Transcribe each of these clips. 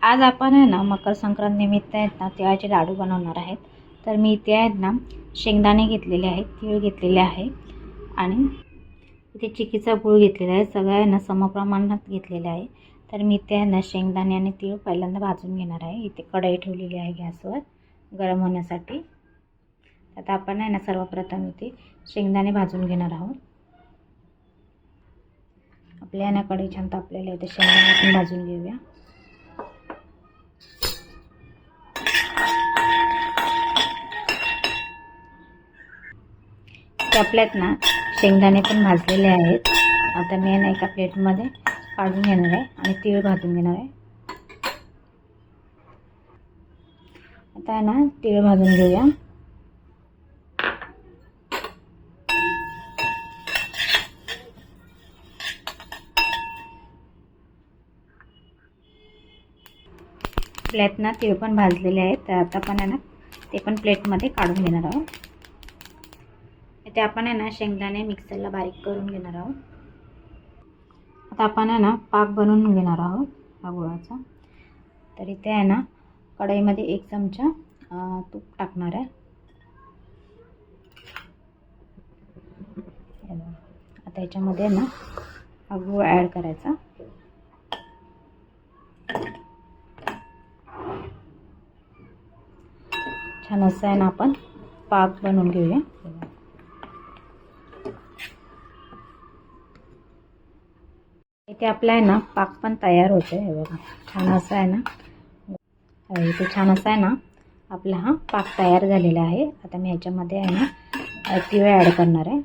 आज आपण आहे ना मकर संक्रांत निमित्त आहेत ना तिळाचे लाडू बनवणार आहेत। तर मी इथे आहेत ना शेंगदाणे घेतलेले आहेत, तीळ घेतलेले आहे आणि इथे चिक्कीचा गूळ घेतलेला आहे। सगळं आहे ना समप्रमाणात घेतलेले आहे। तर मी इथे आहे ना शेंगदाणे आणि तीळ पहिल्यांदा भाजून घेणार आहे। इथे कढई ठेवलेली आहे गॅसवर गरम होण्यासाठी। आता आपण आहे ना सर्वप्रथम इथे शेंगदाणे भाजून घेणार आहोत। आपल्या ना कढई छान तापलेली आहे, तर शेंगदाणे आपण भाजून घेऊया। आपल्यात ना शेंगदाणे पण भाजलेले आहेत। आता मी ना एका प्लेटमध्ये काढून घेणार आहे आणि तीळ भाजून घेणार आहे। आता आहे ना तीळ भाजून घेऊया। प्लेट ना तीळ पण भाजलेले आहेत, तर आता आपण आहे ना ते पण प्लेटमध्ये काढून घेणार आहोत। इथे आपण आहे ना शेंगदाणे मिक्सरला बारीक करून घेणार आहोत। आता आपण आहे ना पाक बनवून घेणार आहोत हा गुळाचा। तर इथे आहे ना कढईमध्ये 1 चमचा तूप टाकणार आहे। आता याच्यामध्ये ना हा गुळ ॲड करायचा। छान असं आहे ना आपण पाक बनवून घेऊया। इथे आपला आहे ना पाक पण तयार होतो आहे बघा। छान असं आहे ना, इथे छान असं आहे ना आपला हा पाक तयार झालेला आहे। आता मी याच्यामध्ये आहे ना तीळ ॲड करणार आहे।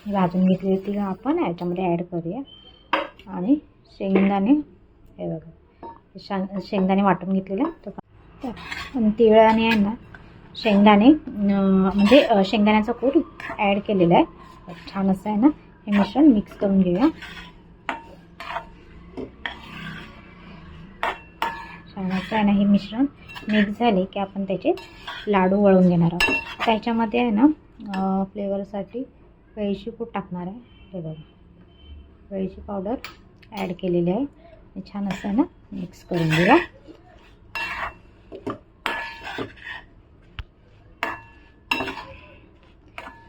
भाजून घेतलेली तीळ आपण याच्यामध्ये ॲड करूया आणि शेंगदाणे हे बघा शेंगदाणे वाटून घेतलेला तो पण तीळ आणि आहे ना शेंगदाणे म्हणजे शेंगदाण्याचा कूट ॲड केलेला आहे। छान असं आहे ना हे मिश्रण मिक्स करून घेऊया। छान असं आहे ना हे मिश्रण मिक्स झाले की आपण त्याचे लाडू वळून घेणार आहोत। त्याच्यामध्ये आहे ना फ्लेवरसाठी वेलची पूड टाकणार आहे। हे बघा वेलची पावडर ॲड केलेली आहे। छान असं आहे ना मिक्स करून घेऊया।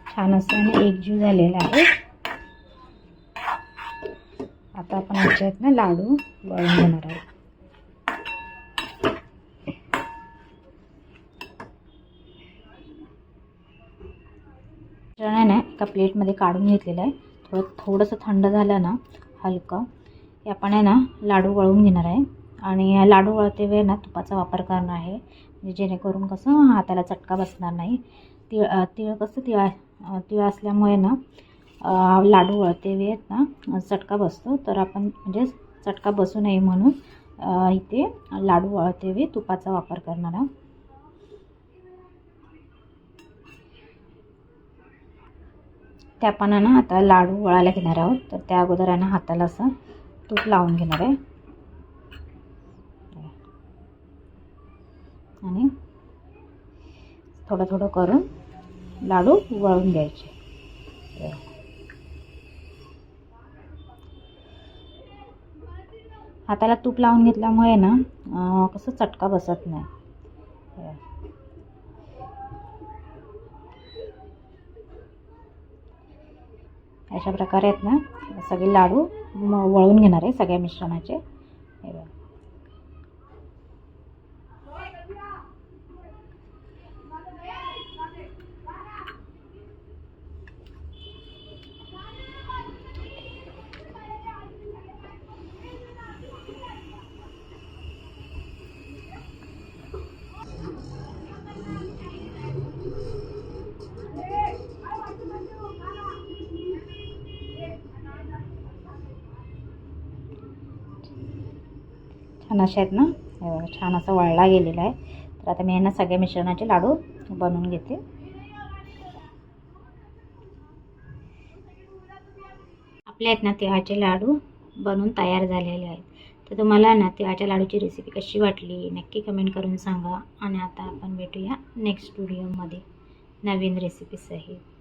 छान असं आहे ना एकजीव झालेला आहे। आता आपण याच्यात ना लाडू वळून घेणार आहोत। मिश्रण ना एका प्लेटमध्ये काढून घेतलेलं आहे। थोडंसं थंड झालं ना हलकं की आपण आहे ना लाडू वळून घेणार आहे आणि लाडू वळते वेळी ना तुपाचा वापर करणार आहे, म्हणजे जेणेकरून कसं हाताला चटका बसणार नाही। तीळ कसं तीळ असल्यामुळे ना लाडू वळते वेळी ना चटका बसतो, तर आपण म्हणजे चटका बसू नये म्हणून इथे लाडू वळते वेळी तुपाचा वापर करणार आहोत। ते आपण ना आता लाडू वळायला घेणार आहोत। तर त्या अगोदर आहे ना हाताला असं तूप लावून घेणार आहे आणि थोडं थोडं करून लाडू वळून घ्यायचे। हाताला तूप लावून घेतल्यामुळे ना कसं चटका बसत नाही। अशा प्रकारे आहेत ना सगळे लाडू वळून घेणार आहे सगळ्या मिश्रणाचे। छान असे आहेत ना, छान असा वळला गेलेला आहे। तर आता मी यांना सगळ्या मिश्रणाचे लाडू बनवून घेते। आपले आहेत ना तिळाचे लाडू बनवून तयार झालेले आहेत। तर तुम्हाला ना तिळाच्या लाडूची रेसिपी कशी वाटली नक्की कमेंट करून सांगा। आणि आता आपण भेटूया नेक्स्ट व्हिडिओमध्ये नवीन रेसिपीसहित।